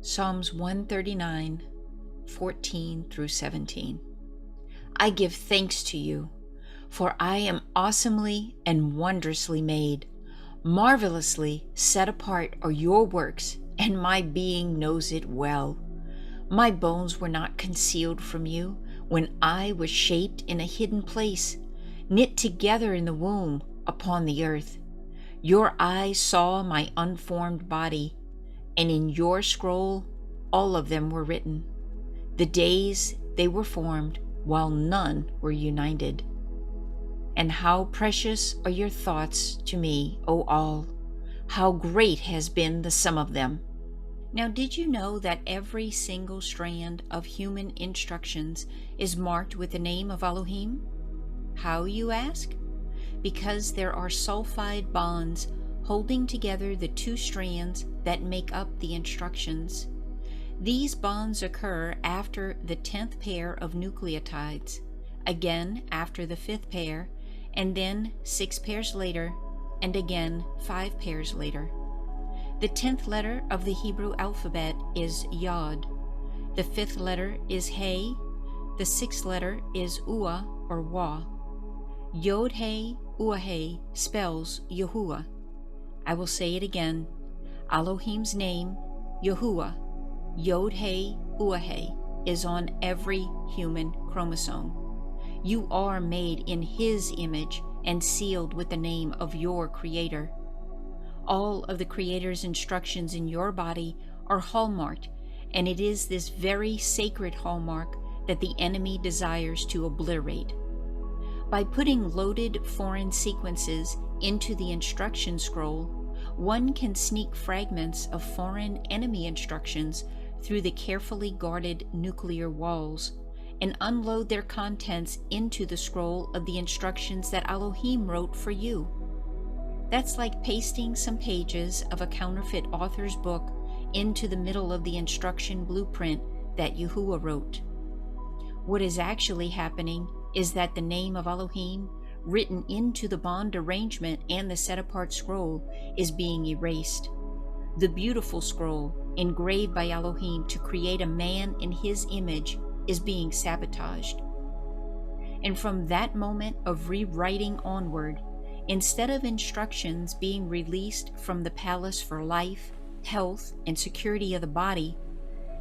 Psalms 139, 14 through 17. I give thanks to you, for I am awesomely and wondrously made. Marvelously set apart are your works, and my being knows it well. My bones were not concealed from you when I was shaped in a hidden place, knit together in the womb upon the earth. Your eyes saw my unformed body, and in your scroll all of them were written. The days they were formed, while none were united. And how precious are your thoughts to me, O all! How great has been the sum of them! Now, did you know that every single strand of human instructions is marked with the name of Elohim? How, you ask? Because there are sulfide bonds holding together the two strands that make up the instructions. These bonds occur after the 10th pair of nucleotides, again after the 5th pair, and then 6 pairs later, and again 5 pairs later. The 10th letter of the Hebrew alphabet is Yod. The 5th letter is He. The 6th letter is Ua or Wa. Yod He Ua He spells Yahuah. I will say it again. Elohim's name, Yahuah, Yod He Ua He, is on every human chromosome. You are made in His image and sealed with the name of your Creator. All of the Creator's instructions in your body are hallmarked, and it is this very sacred hallmark that the enemy desires to obliterate. By putting loaded foreign sequences into the instruction scroll, one can sneak fragments of foreign enemy instructions through the carefully guarded nuclear walls and unload their contents into the scroll of the instructions that Elohim wrote for you. That's like pasting some pages of a counterfeit author's book into the middle of the instruction blueprint that Yahuah wrote. What is actually happening is that the name of Elohim, written into the bond arrangement and the set-apart scroll, is being erased. The beautiful scroll, engraved by Elohim to create a man in His image, is being sabotaged. And from that moment of rewriting onward, instead of instructions being released from the palace for life, health, and security of the body,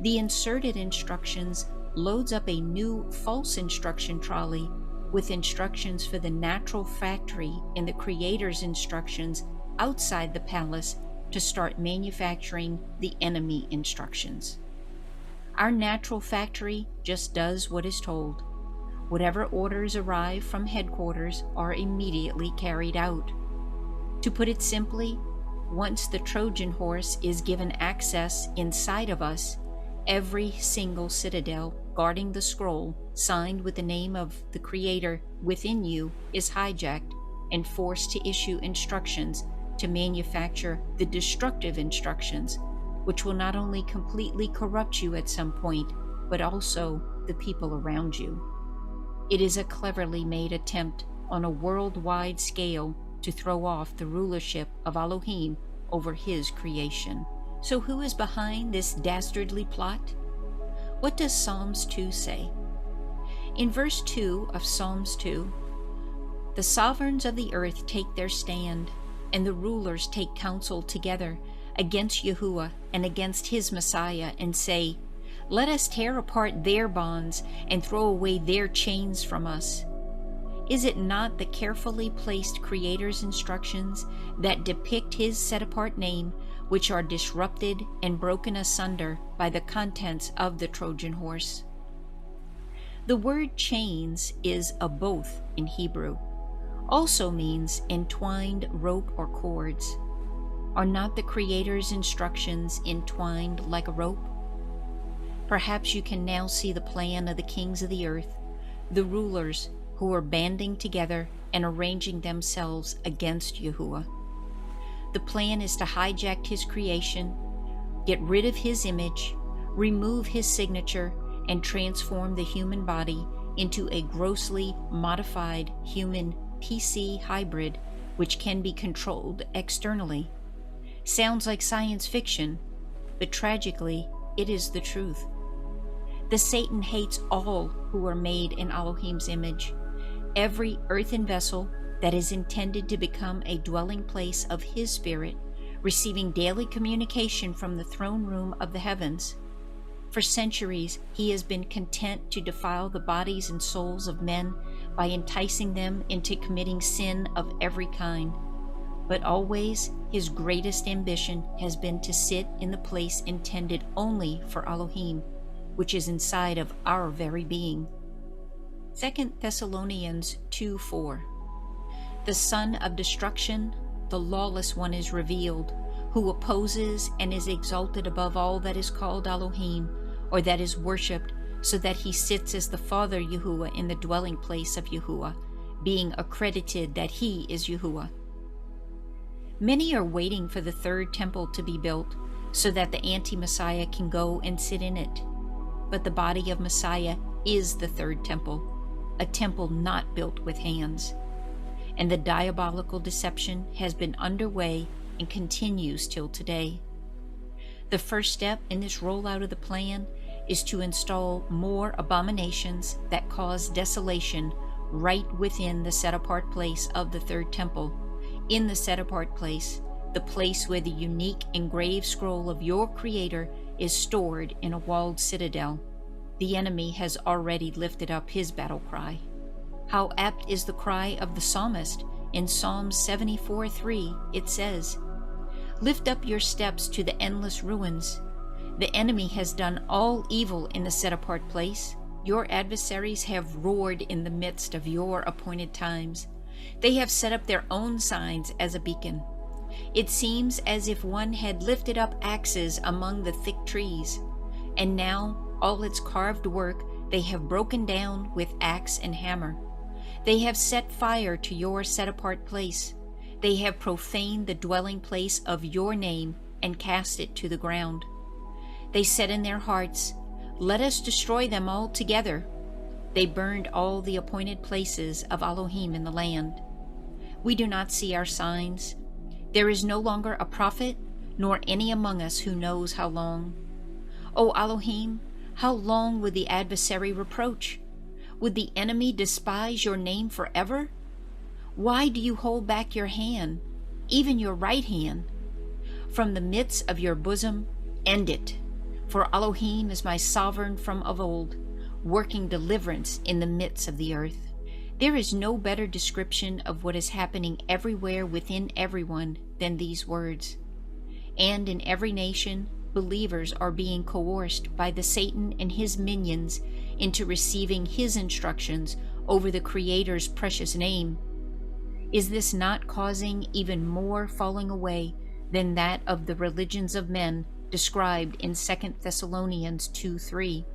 the inserted instructions loads up a new false instruction trolley with instructions for the natural factory in the Creator's instructions outside the palace to start manufacturing the enemy instructions. Our natural factory just does what is told. Whatever orders arrive from headquarters are immediately carried out. To put it simply, once the Trojan horse is given access inside of us, every single citadel guarding the scroll signed with the name of the Creator within you is hijacked and forced to issue instructions to manufacture the destructive instructions, which will not only completely corrupt you at some point, but also the people around you. It is a cleverly made attempt on a worldwide scale to throw off the rulership of Elohim over His creation. So who is behind this dastardly plot? What does Psalms 2 say? In verse 2 of Psalms 2, the sovereigns of the earth take their stand, and the rulers take counsel together against Yahuah and against His Messiah, and say, "Let us tear apart their bonds and throw away their chains from us." Is it not the carefully placed Creator's instructions that depict His set-apart name, which are disrupted and broken asunder by the contents of the Trojan horse? The word chains is a both in Hebrew, also means entwined rope or cords. Are not the Creator's instructions entwined like a rope? Perhaps you can now see the plan of the kings of the earth, the rulers who are banding together and arranging themselves against Yahuah. The plan is to hijack His creation, get rid of His image, remove His signature, and transform the human body into a grossly modified human PC hybrid which can be controlled externally. Sounds like science fiction, but tragically, it is the truth. The Satan hates all who are made in Elohim's image. Every earthen vessel that is intended to become a dwelling place of his spirit, receiving daily communication from the throne room of the heavens. For centuries, he has been content to defile the bodies and souls of men by enticing them into committing sin of every kind. But always, his greatest ambition has been to sit in the place intended only for Elohim, which is inside of our very being. 2 Thessalonians 2:4. The son of destruction, the lawless one, is revealed, who opposes and is exalted above all that is called Elohim, or that is worshipped, so that he sits as the Father Yahuah in the dwelling place of Yahuah, being accredited that he is Yahuah. Many are waiting for the third temple to be built, so that the anti-Messiah can go and sit in it. But the body of Messiah is the third temple, a temple not built with hands. And the diabolical deception has been underway and continues till today. The first step in this rollout of the plan is to install more abominations that cause desolation right within the set-apart place of the third temple. In the set-apart place, the place where the unique engraved scroll of your Creator is stored in a walled citadel, the enemy has already lifted up his battle cry. How apt is the cry of the psalmist in Psalm 74:3, it says, "Lift up your steps to the endless ruins. The enemy has done all evil in the set-apart place. Your adversaries have roared in the midst of your appointed times. They have set up their own signs as a beacon. It seems as if one had lifted up axes among the thick trees, and now all its carved work they have broken down with axe and hammer. They have set fire to your set-apart place. They have profaned the dwelling place of your name and cast it to the ground. They said in their hearts, 'Let us destroy them all together.' They burned all the appointed places of Elohim in the land. We do not see our signs. There is no longer a prophet, nor any among us who knows how long. O Elohim, how long would the adversary reproach? Would the enemy despise your name forever? Why do you hold back your hand, even your right hand? From the midst of your bosom, end it. For Elohim is my sovereign from of old, working deliverance in the midst of the earth." There is no better description of what is happening everywhere within everyone than these words. And in every nation, believers are being coerced by the Satan and his minions into receiving his instructions over the Creator's precious name. Is this not causing even more falling away than that of the religions of men described in 2 Thessalonians 2:3?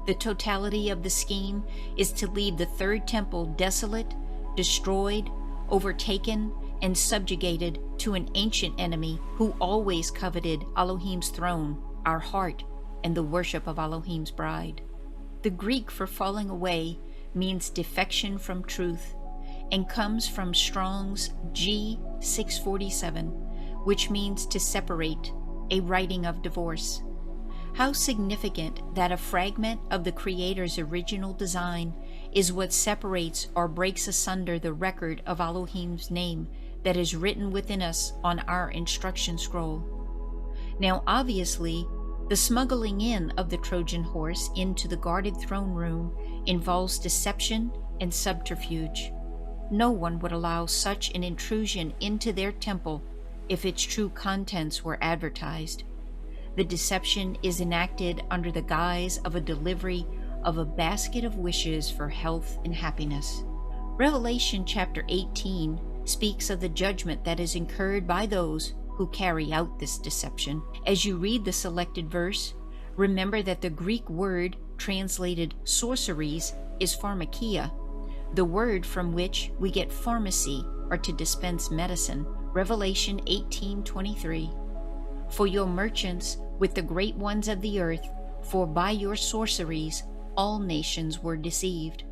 The totality of the scheme is to leave the third temple desolate, destroyed, overtaken, and subjugated to an ancient enemy who always coveted Elohim's throne, our heart, and the worship of Elohim's bride. The Greek for falling away means defection from truth and comes from Strong's G 647, which means to separate, a writing of divorce. How significant that a fragment of the Creator's original design is what separates or breaks asunder the record of Elohim's name that is written within us on our instruction scroll. Now obviously, the smuggling in of the Trojan horse into the guarded throne room involves deception and subterfuge. No one would allow such an intrusion into their temple if its true contents were advertised. The deception is enacted under the guise of a delivery of a basket of wishes for health and happiness. Revelation chapter 18 speaks of the judgment that is incurred by those who carry out this deception. As you read the selected verse, remember that the Greek word translated sorceries is pharmakia, the word from which we get pharmacy, or to dispense medicine. Revelation 18:23. For your merchants with the great ones of the earth, for by your sorceries all nations were deceived.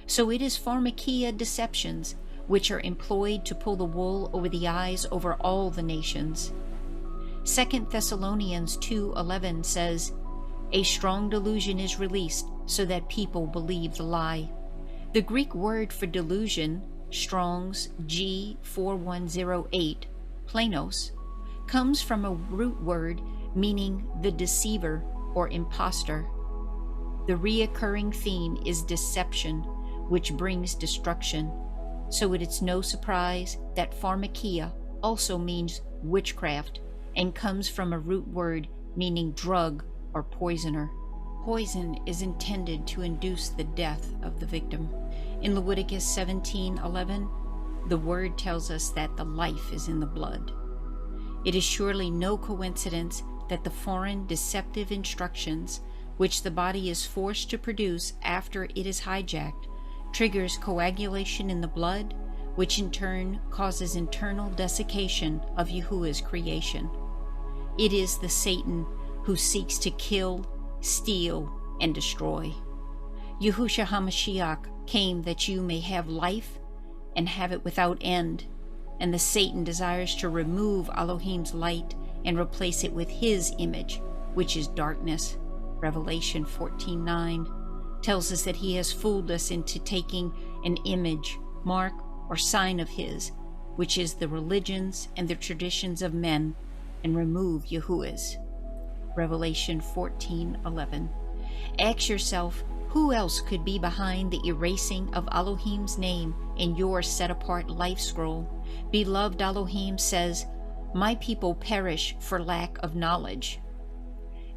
So it is pharmakia deceptions which are employed to pull the wool over the eyes over all the nations. 2 Thessalonians 2:11 says, "A strong delusion is released so that people believe the lie." The Greek word for delusion, Strong's G4108, planos, comes from a root word meaning the deceiver or impostor. The reoccurring theme is deception, which brings destruction. So it is no surprise that pharmakia also means witchcraft and comes from a root word meaning drug or poisoner. Poison is intended to induce the death of the victim. In Leviticus 17:11, the word tells us that the life is in the blood. It is surely no coincidence that the foreign deceptive instructions, which the body is forced to produce after it is hijacked, triggers coagulation in the blood, which in turn causes internal desiccation of Yahuah's creation. It is the Satan who seeks to kill, steal, and destroy. Yahusha HaMashiach came that you may have life and have it without end, and the Satan desires to remove Elohim's light and replace it with his image, which is darkness. Revelation 14:9 tells us that he has fooled us into taking an image, mark, or sign of his, which is the religions and the traditions of men, and remove Yahuah's. Revelation 14:11. Ask yourself, who else could be behind the erasing of Elohim's name in your set-apart life scroll? Beloved Elohim says, "My people perish for lack of knowledge."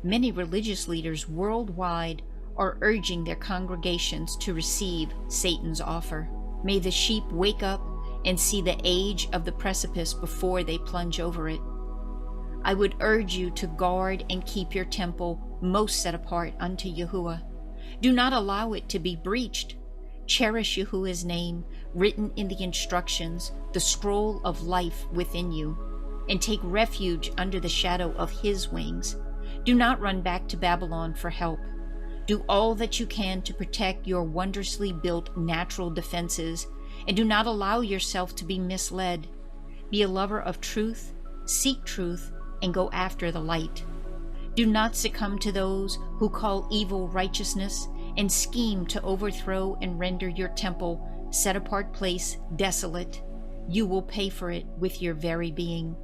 Many religious leaders worldwide are urging their congregations to receive Satan's offer. May the sheep wake up and see the age of the precipice before they plunge over it. I would urge you to guard and keep your temple most set apart unto Yahuah. Do not allow it to be breached. Cherish Yahuah's name written in the instructions, the scroll of life within you, and take refuge under the shadow of his wings. Do not run back to Babylon for help. Do all that you can to protect your wondrously built natural defenses, and do not allow yourself to be misled. Be a lover of truth, seek truth, and go after the light. Do not succumb to those who call evil righteousness and scheme to overthrow and render your temple, set-apart place, desolate. You will pay for it with your very being.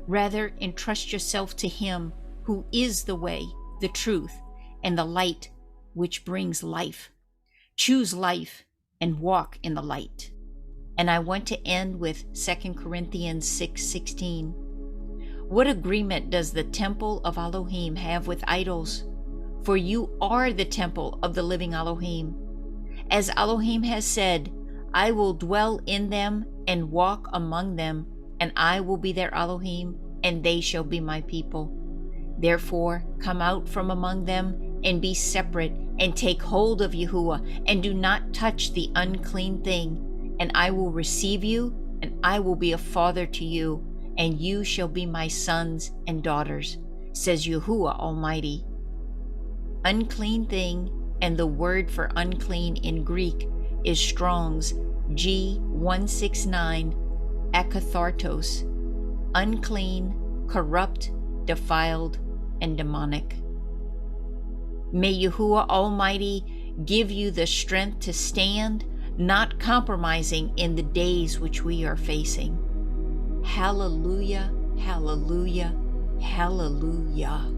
Rather, entrust yourself to him who is the way, the truth, and the light which brings life. Choose life and walk in the light. And I want to end with 2 Corinthians 6:16. What agreement does the temple of Elohim have with idols? For you are the temple of the living Elohim. As Elohim has said, I will dwell in them and walk among them, and I will be their Elohim, and they shall be my people. Therefore, come out from among them and be separate, and take hold of Yahuah, and do not touch the unclean thing. And I will receive you, and I will be a father to you, and you shall be my sons and daughters, says Yahuah Almighty. Unclean thing, and the word for unclean in Greek is Strong's G169, akathartos, unclean, corrupt, defiled, and demonic. May Yahuah Almighty give you the strength to stand, not compromising in the days which we are facing. Hallelujah, hallelujah, hallelujah.